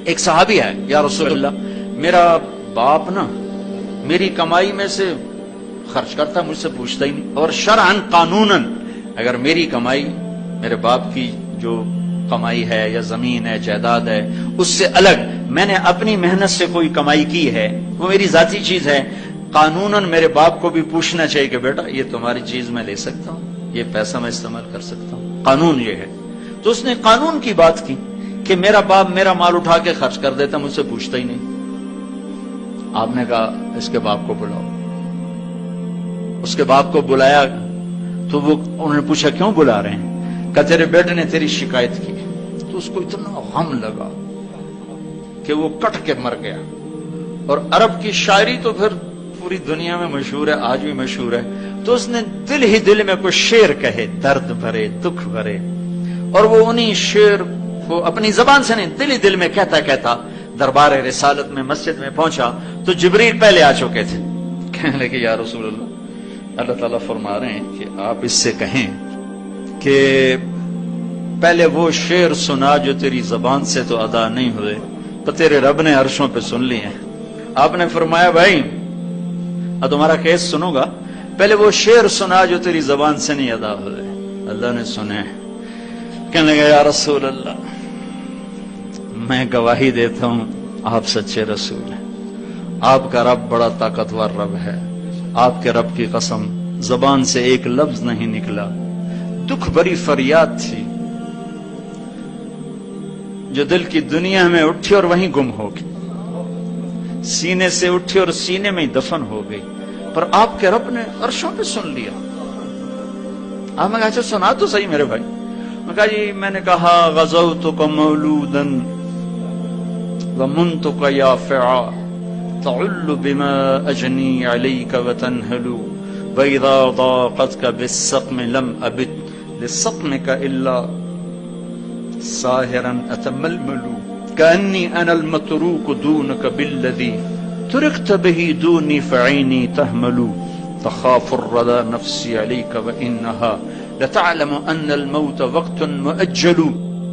ایک صحابی ہے، یا رسول اللہ میرا باپ نا میری کمائی میں سے خرچ کرتا، مجھ سے پوچھتا ہی نہیں، اور شرعن قانوناً اگر میری کمائی میرے باپ کی جو کمائی ہے یا زمین ہے جائیداد ہے اس سے الگ میں نے اپنی محنت سے کوئی کمائی کی ہے، وہ میری ذاتی چیز ہے، قانوناً میرے باپ کو بھی پوچھنا چاہیے کہ بیٹا یہ تمہاری چیز میں لے سکتا ہوں، یہ پیسہ میں استعمال کر سکتا ہوں، قانون یہ ہے۔ تو اس نے قانون کی بات کی کہ میرا باپ میرا مال اٹھا کے خرچ کر دیتا، مجھ سے پوچھتا ہی نہیں۔ آپ نے کہا اس کے باپ کو بلاؤ۔ اس کے باپ کو بلایا تو وہ انہوں نے پوچھا کیوں بلا رہے ہیں؟ کہا تیرے بیٹے نے تیری شکایت کی۔ تو اس کو اتنا غم لگا کہ وہ کٹ کے مر گیا۔ اور عرب کی شاعری تو پھر پوری دنیا میں مشہور ہے، آج بھی مشہور ہے۔ تو اس نے دل ہی دل میں کوئی شعر کہے، درد بھرے دکھ بھرے، اور وہ انہی شعر کو اپنی زبان سے نہیں دل ہی دل میں کہتا کہتا دربار رسالت میں مسجد میں پہنچا تو جبریل پہلے آ چکے تھے۔ کہنے لگے یا رسول اللہ تعالیٰ فرما رہے ہیں کہ آپ اس سے کہیں کہ پہلے وہ شعر سنا جو تیری زبان سے تو ادا نہیں ہوئے تو تیرے رب نے عرشوں پہ سن لیے ہیں۔ آپ نے فرمایا بھائی اب تمہارا کیس سنوں گا، پہلے وہ شعر سنا جو تیری زبان سے نہیں ادا ہوئے۔ اللہ نے سنے۔ کہنے لگا یا رسول اللہ میں گواہی دیتا ہوں آپ سچے رسول ہیں، آپ کا رب بڑا طاقتور رب ہے، آپ کے رب کی قسم زبان سے ایک لفظ نہیں نکلا، دکھ بھری فریاد تھی جو دل کی دنیا میں اٹھی اور وہیں گم ہو گئی، سینے سے اٹھی اور سینے میں ہی دفن ہو گئی، پر آپ کے رب نے عرشوں پہ سن لیا۔ آپ نے کہا اچھا سنا تو صحیح میرے بھائی۔ میں کہا جی میں نے کہا غزوتک مولودا ومنتک یافعا تعل بما اجنی علیک وتنہل واذا ضاقتک بالسقم لم ابت لسقمک الا ساہرا اتململ کأنی انا المتروک دونک بالذی ترکت به دونی فعینی تحمل تخاف الردى نفسي عليك وإنها لتعلم أن الموت وقت مؤجل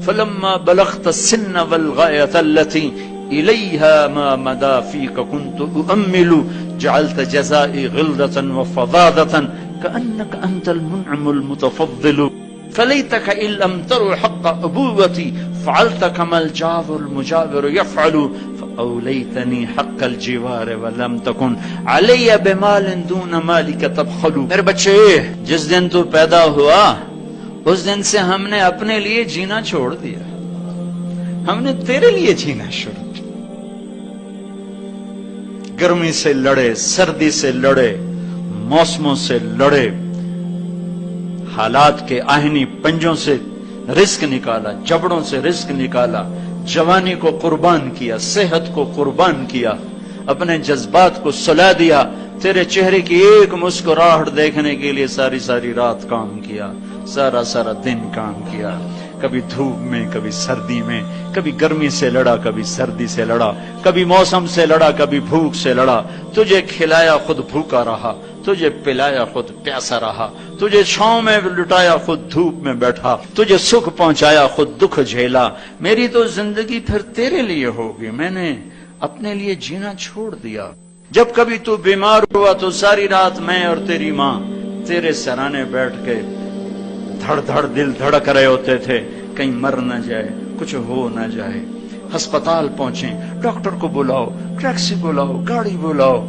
فلما بلغت السن والغاية التي إليها ما مدى فيك كنت أؤمل جعلت جزائي غلظة وفظاظة كأنك أنت المنعم المتفضل فليتك إن لم تر حق أبوتي فعلت كما الجار المجاور يفعل فأوليتني حق الجوار ولم تكن علي بمال دون مالك تبخل۔ میرے بچے جس دن تو پیدا ہوا اس دن سے ہم نے اپنے لیے جینا چھوڑ دیا، ہم نے تیرے لیے جینا شروع کیا۔ گرمی سے لڑے، سردی سے لڑے، موسموں سے لڑے، حالات کے آہنی پنجوں سے رزق نکالا، جبڑوں سے رزق نکالا، جوانی کو قربان کیا، صحت کو قربان کیا، اپنے جذبات کو سلا دیا، تیرے چہرے کی ایک مسکراہٹ دیکھنے کے لیے ساری ساری رات کام کیا، سارا سارا دن کام کیا، کبھی دھوپ میں کبھی سردی میں، کبھی گرمی سے لڑا کبھی سردی سے لڑا، کبھی موسم سے لڑا کبھی بھوک سے لڑا، تجھے کھلایا خود بھوکا رہا، تجھے پلایا خود پیاسا رہا، تجھے چھاؤں میں لٹایا خود دھوپ میں بیٹھا، تجھے سکھ پہنچایا خود دکھ جھیلا۔ میری تو زندگی پھر تیرے لیے ہوگی، میں نے اپنے لیے جینا چھوڑ دیا۔ جب کبھی تو بیمار ہوا تو ساری رات میں اور تیری ماں تیرے سرانے بیٹھ کے دھڑ دھڑ دل دھڑک رہے ہوتے تھے، کہیں مر نہ جائے، کچھ ہو نہ جائے۔ ہسپتال پہنچے، ڈاکٹر کو بلاؤ، ٹیکسی بلاؤ، گاڑی بلاؤ،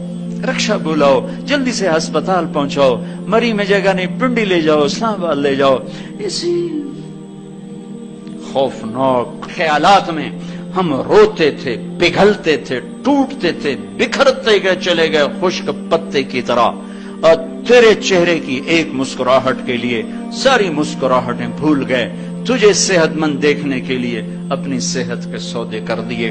رکشہ بلاؤ، جلدی سے ہسپتال پہنچاؤ، مری میں جگہ نہیں، پنڈی لے جاؤ، اسلام آباد لے جاؤ۔ اسی خوفناک خیالات میں ہم روتے تھے، پگھلتے تھے، ٹوٹتے تھے، بکھرتے گئے چلے گئے خشک پتے کی طرح، اور تیرے چہرے کی ایک مسکراہٹ کے لیے ساری مسکراہٹیں بھول گئے، تجھے صحت مند دیکھنے کے لیے اپنی صحت کے سودے کر دیے۔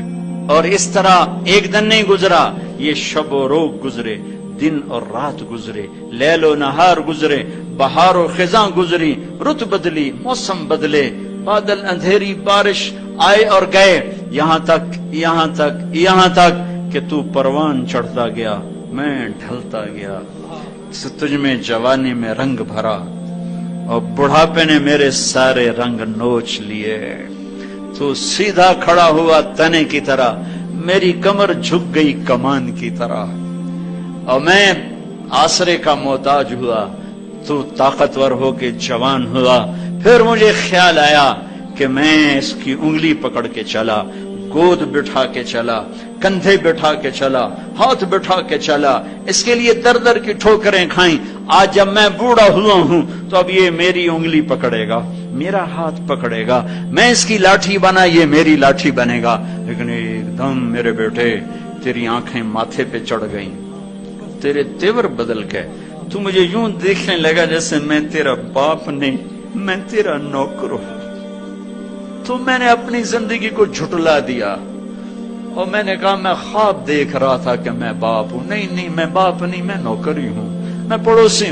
اور اس طرح ایک دن نہیں گزرا، یہ شب و روز گزرے، دن اور رات گزرے، لیل و نہار گزرے، بہار و خزاں گزری، رت بدلی، موسم بدلے، بادل اندھیری بارش آئے اور گئے، یہاں تک کہ تو پروان چڑھتا گیا، میں ڈھلتا گیا، تجھ میں جوانی میں رنگ بھرا اور بڑھاپے نے میرے سارے رنگ نوچ لیے۔ تو سیدھا کھڑا ہوا تنے کی طرح، میری کمر جھک گئی کمان کی طرح، اور میں آسرے کا محتاج ہوا، تو طاقتور ہو کے جوان ہوا۔ پھر مجھے خیال آیا کہ میں اس کی انگلی پکڑ کے چلا، گود بٹھا کے چلا، کندھے بٹھا کے چلا، ہاتھ بٹھا کے چلا، اس کے لیے در در کی ٹھوکریں کھائیں۔ آج جب میں بوڑھا ہوا ہوں تو اب یہ میری انگلی پکڑے گا، میرا ہاتھ پکڑے گا، میں اس کی لاٹھی بنا، یہ میری لاٹھی بنے گا۔ لیکن ایک دم میرے بیٹے تیری آنکھیں ماتھے پہ چڑھ گئیں، تیرے تیور بدل گئے، تو مجھے یوں دیکھنے لگا جیسے میں تیرا باپ نہیں، میں تیرا نوکر ہوں۔ تو میں نے اپنی زندگی کو جھٹلا دیا اور میں نے کہا میں خواب دیکھ رہا تھا کہ میں باپ ہوں۔ نہیں، میں باپ نہیں، میں نوکر ہی ہوں، میں پڑوسی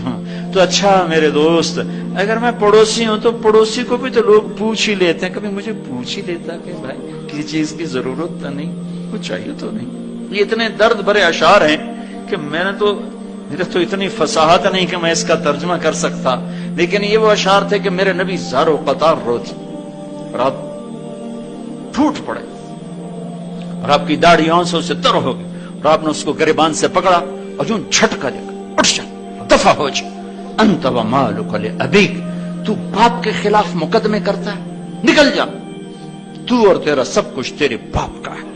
ہوں۔ تو اچھا میرے دوست، اگر میں پڑوسی ہوں تو پڑوسی کو بھی تو لوگ پوچھ ہی لیتے ہیں، کبھی مجھے پوچھ ہی لیتا کہ بھائی کسی چیز کی ضرورت تو نہیں، کچھ چاہیے تو نہیں۔ یہ اتنے درد بھرے اشعار ہیں کہ میرے تو اتنی فصاحت نہیں کہ میں اس کا ترجمہ کر سکتا، لیکن یہ وہ اشعار تھے کہ میرے نبی زار و قطار روتے اور آپ ٹوٹ پڑے اور آپ کی داڑھی آنسوں سے تر ہو گئی، اور آپ نے اس کو گریبان سے پکڑا اور یوں جھٹکا دے کر اٹھ جا، دفع ہو جا، انت ومالک لابیک، تو باپ کے خلاف مقدمے کرتا ہے، نکل جا، تو اور تیرا سب کچھ تیرے باپ کا ہے۔